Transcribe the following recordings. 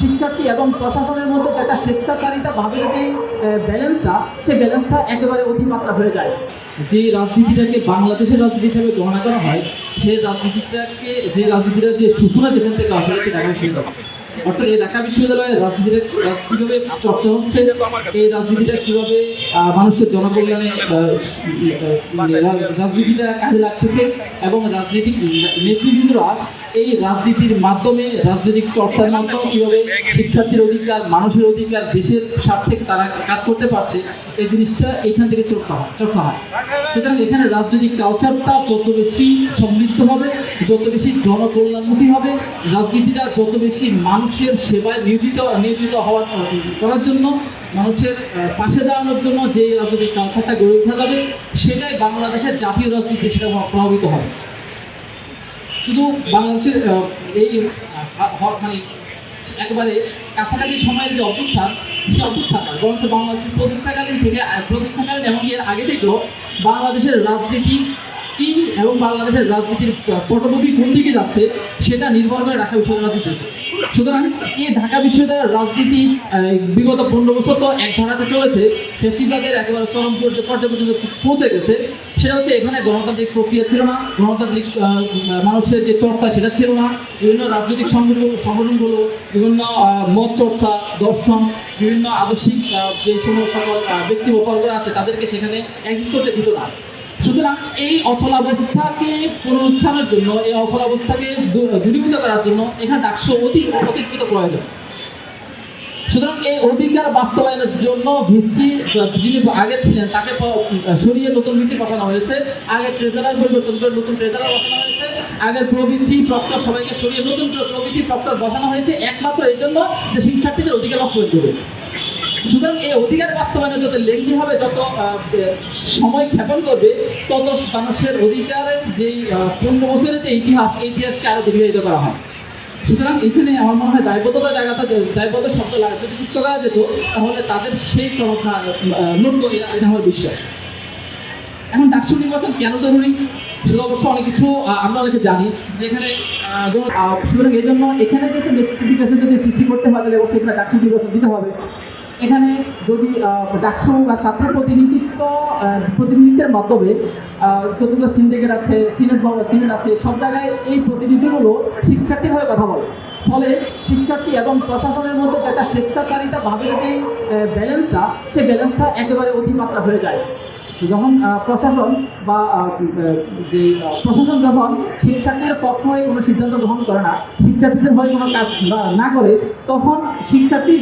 শিক্ষার্থী এবং প্রশাসনের মধ্যে যেটা স্বেচ্ছাচারিতা ভাবের যে ব্যালেন্সটা, সেই ব্যালেন্সটা একেবারে অতিমাত্রা হয়ে যায়। যে রাজনীতিটাকে বাংলাদেশের রাজনীতি হিসেবে গ্রহণ করা হয়, সেই রাজনীতিটা যে সূচনা যেখান থেকে আসে হচ্ছে ঢাকা বিশ্ববিদ্যালয়। অর্থাৎ এই ঢাকা বিশ্ববিদ্যালয়ের রাজনীতিটা কীভাবে চর্চা হচ্ছে, এই রাজনীতিটা কীভাবে মানুষের জনকল্যাণে রাজনীতিটা কাজে লাগতেছে, এবং রাজনৈতিক নেতৃবৃন্দরা এই রাজনীতির মাধ্যমে, রাজনৈতিক চর্চার মাধ্যমে কীভাবে শিক্ষার্থীর অধিকার, মানুষের অধিকার, দেশের স্বার্থে তারা কাজ করতে পারছে, এই জিনিসটা এখান থেকে চর্চা হয়। সুতরাং এখানে রাজনৈতিক কালচারটা যত বেশি সমৃদ্ধ হবে, যত বেশি জনকল্যাণমুখী হবে, রাজনীতিটা যত বেশি মানুষের সেবায় নিয়োজিত করার জন্য, মানুষের পাশে দাঁড়ানোর জন্য যে রাজনৈতিক কালচারটা গড়ে ওঠা যাবে, সেটাই বাংলাদেশের জাতীয় রাজনীতি সেটা প্রভাবিত হবে। শুধু বাংলাদেশের এই মানে একেবারে কাছাকাছি সময়ের যে অভ্যুত্থান, সেই অভ্যুত্থান নয়, বরঞ্চ বাংলাদেশের প্রতিষ্ঠাকালীন এমনকি এর আগে থেকেও বাংলাদেশের রাজনীতি কি এবং বাংলাদেশের রাজনীতির পটভূমি কোন দিকে যাচ্ছে সেটা নির্ভর করে ঢাকা বিশ্ববিদ্যালয়ের রাজনীতি। সুতরাং এই ঢাকা বিশ্ববিদ্যালয়ের রাজনীতি বিগত 15 বছর তো এক ধারাতে চলেছে, ফ্যাসিবাদের একেবারে চরম পর্যায়ে পর্যন্ত পৌঁছে গেছে। সেটা হচ্ছে এখানে গণতান্ত্রিক প্রক্রিয়া ছিল না, গণতান্ত্রিক মানুষের যে চর্চা সেটা ছিল না, বিভিন্ন রাজনৈতিক সংগঠনগুলো বিভিন্ন মত চর্চা, দর্শন, বিভিন্ন আদর্শিক যে সকল ব্যক্তি বর্গরা আছে তাদেরকে সেখানে এক্সিস্ট করতে দিত না। সুতরাং এই অচলাবস্থাকে পুনরুত্থানের জন্য, এই অচলাবস্থাকে দূরীভূত করার জন্য এখানে ডাকসু অতিরিক্ত প্রয়োজন। সুতরাং এই অধিকার বাস্তবায়নের জন্য ভিসি যিনি আগে ছিলেন তাকে সরিয়ে নতুন ভিসি বসানো হয়েছে, আগের ট্রেজারার পরিবর্তন করে নতুন ট্রেজারার বসানো হয়েছে, আগের প্রভিসি প্রক্টর সবাইকে সরিয়ে নতুন প্রভিসি প্রক্টর বসানো হয়েছে একমাত্র এই জন্য যে শিক্ষার্থীদের অধিকার বাস্তবায়ন করবে। সুতরাং এই অধিকার বাস্তবায়নে যত লেঙ্গি হবে, যত সময় ক্ষেপণ করবে, তত মানুষের অধিকারের যেই 15 বছরের যে ইতিহাসকে আরও দীর্ঘায়িত করা হয়। সুতরাং এখানে আমার মনে হয় দায়বদ্ধতা জায়গাটা, দায়বদ্ধ শব্দ যদি যুক্ত করা যেত তাহলে তাদের সেই নড়তো, এটা আমার বিশ্বাস। এখন ডাকসু নির্বাচন কেন জরুরি সেটা অবশ্য অনেক কিছু আমরা অনেকে জানি, যে এখানে সুতরাং এই জন্য এখানে যেহেতু নেতৃত্ব বিকাশের যদি সৃষ্টি করতে হয় তাহলে অবশ্যই এখানে ডাকসু নির্বাচন দিতে হবে। এখানে যদি ডাকসু বা ছাত্র প্রতিনিধিত্বের মাধ্যমে যতগুলো সিন্ডিকেট আছে, সিনেট আছে, সব জায়গায় এই প্রতিনিধিগুলো শিক্ষার্থীর হয়ে কথা বলে, ফলে শিক্ষার্থী এবং প্রশাসনের মধ্যে যেটা স্বেচ্ছাচারিতা ভাবের যে ব্যালেন্সটা, সেই ব্যালেন্সটা একেবারে অতিমাত্রা হয়ে যায়। যখন প্রশাসন যখন শিক্ষার্থীদের পক্ষ হয়ে কোনো সিদ্ধান্ত গ্রহণ করে না, শিক্ষার্থীদের হয়ে কোনো কাজ না করে, তখন শিক্ষার্থীর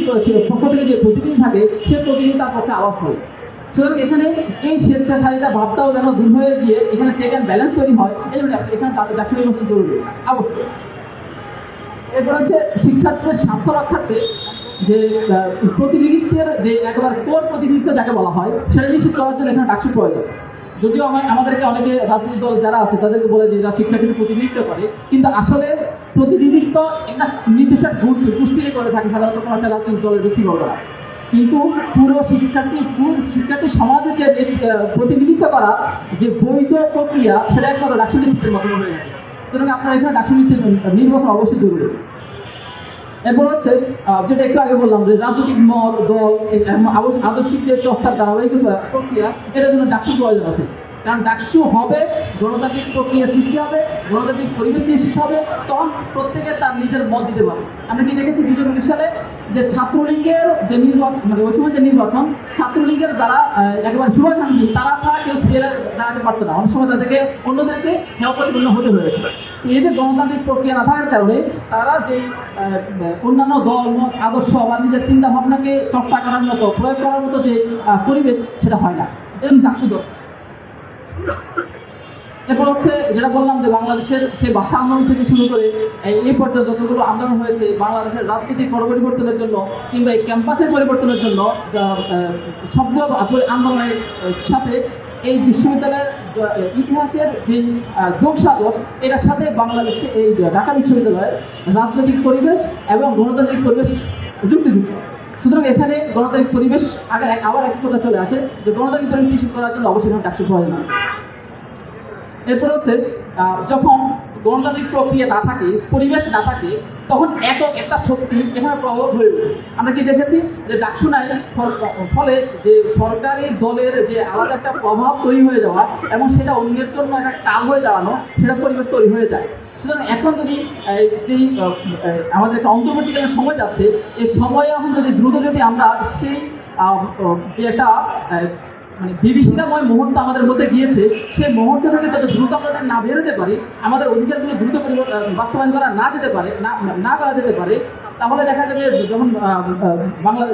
পক্ষ থেকে যে প্রতিনিধি থাকে সে প্রতিনিধি তার পক্ষে আওয়াজ হয়। সুতরাং এখানে এই স্বেচ্ছাচারিতা ভাবটাও যেন দূর হয়ে গিয়ে এখানে চেক অ্যান্ড ব্যালেন্স তৈরি হয়, এই জন্য এখানে তাদের ডাকসু নির্বাচন জরুরি অবশ্যই। এরপর হচ্ছে শিক্ষার্থীদের স্বার্থ রক্ষার্থে যে প্রতিনিধিত্বের যে একেবারে কোর প্রতিনিধিত্ব যাকে বলা হয়, সেটা নিশ্চিত করার জন্য এখানে ডাকসু প্রয়োজন। যদিও আমাদেরকে অনেকে রাজনৈতিক দল যারা আছে তাদেরকে বলে যে এরা শিক্ষার্থীদের প্রতিনিধিত্ব করে, কিন্তু আসলে প্রতিনিধিত্ব একটা নির্দিষ্ট গোষ্ঠীকে করে থাকে সাধারণত কোনো একটা রাজনৈতিক দলের ব্যক্তিবর্গরা, কিন্তু পুরো শিক্ষার্থী সমাজের যে প্রতিনিধিত্ব করা যে বৈধ প্রক্রিয়া, সেটা একমাত্র ডাকসু নেতৃত্বের মাধ্যমে হয়ে থাকে। সুতরাং আপনার এখানে ডাকসু নির্বাচন অবশ্যই জরুরি। এরপর হচ্ছে যেটা একটু আগে বললাম যে রাজনৈতিক দল আদর্শিক যে চর্চার ধারাবাহিক প্রক্রিয়া, এটার জন্য ডাকসু প্রয়োজন আছে। কারণ ডাকসু হবে, গণতান্ত্রিক প্রক্রিয়া সৃষ্টি হবে, গণতান্ত্রিক পরিবেশ সৃষ্টি হবে, তখন প্রত্যেকে তার নিজের মত দিতে পারবে। আমরা কি দেখেছি 2019 সালে যে ছাত্রলীগের যে নির্বাচন, মানে ওই সময় যে নির্বাচন, ছাত্রলীগের যারা একেবারে শুভাকাঙ্ক্ষী তারা ছাড়া কেউ সিরিয়ালে দাঁড়াতে পারতো না, অনেক সময় তাদেরকে অন্যদেরকে হেয় প্রতিপন্ন হতে হয়েছে। এই যে গণতান্ত্রিক প্রক্রিয়া না থাকার কারণে তারা যেই অন্যান্য দল মত আদর্শ বা নিজের চিন্তা ভাবনাকে চর্চা করার মতো, প্রয়োগ করার মতো যে পরিবেশ, সেটা হয় না। এরকম ডাকসু দরকার। এরপর হচ্ছে যেটা বললাম যে বাংলাদেশের সেই ভাষা আন্দোলন থেকে শুরু করে এই পর্যায়ে যতগুলো আন্দোলন হয়েছে বাংলাদেশের রাজনীতিক পরিবর্তনের জন্য কিংবা এই ক্যাম্পাসের পরিবর্তনের জন্য, সবগুলো আন্দোলনের সাথে এই বিশ্ববিদ্যালয়ের ইতিহাসের যে যোগসাজশ, এটার সাথে বাংলাদেশে এই ঢাকা বিশ্ববিদ্যালয়ের রাজনৈতিক পরিবেশ এবং গণতান্ত্রিক পরিবেশ যুক্তিযুক্ত। সুতরাং এখানে গণতান্ত্রিক পরিবেশ আবার একই কথা চলে আসে যে গণতান্ত্রিক পরিবেশ নিশ্চিত করার জন্য অবশ্যই ডাকসু প্রয়োজন আছে। এরপর হচ্ছে যখন গণতান্ত্রিক প্রক্রিয়া না থাকে, পরিবেশ না থাকে, তখন একটা শক্তি এখানে প্রভাব হয়ে ওঠে। আমরা কি দেখেছি যে ডাকসুনায় ফলে যে সরকারি দলের যে আলাদা একটা প্রভাব তৈরি হয়ে যাওয়া এবং সেটা অন্যের জন্য একটা কাল হয়ে দাঁড়ানো, সেটা পরিবেশ তৈরি হয়ে যায়। সুতরাং এখন যদি যেই আমাদের একটা অন্তর্বর্তীকালীন সময় যাচ্ছে, এই সময়ে এখন যদি দ্রুত যদি আমরা সেই যে একটা মানে বিভীষিকাময় মুহূর্ত আমাদের মধ্যে গিয়েছে, সেই মুহূর্ত থেকে যত দ্রুত আমরা না বেরোতে পারি, আমাদের অধিকারগুলো দ্রুত বাস্তবায়ন করা না করা যেতে পারে, তাহলে দেখা যাবে যখন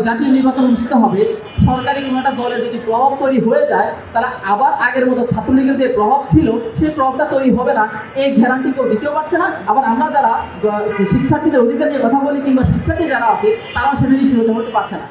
জাতীয় নির্বাচন অনুষ্ঠিত হবে, সরকারি কোনো একটা দলের যদি প্রভাব তৈরি হয়ে যায়, তারা আবার আগের মতো ছাত্রলীগের যে প্রভাব ছিল সেই প্রভাবটা তৈরি হবে না, এই গ্যারান্টি কেউ দিতেও পারছে না। আবার আমরা যারা শিক্ষার্থীদের অধিকার নিয়ে কথা বলি কিংবা শিক্ষার্থী যারা আছে, তারাও সেটা নিশ্চিত হতে পারছে না।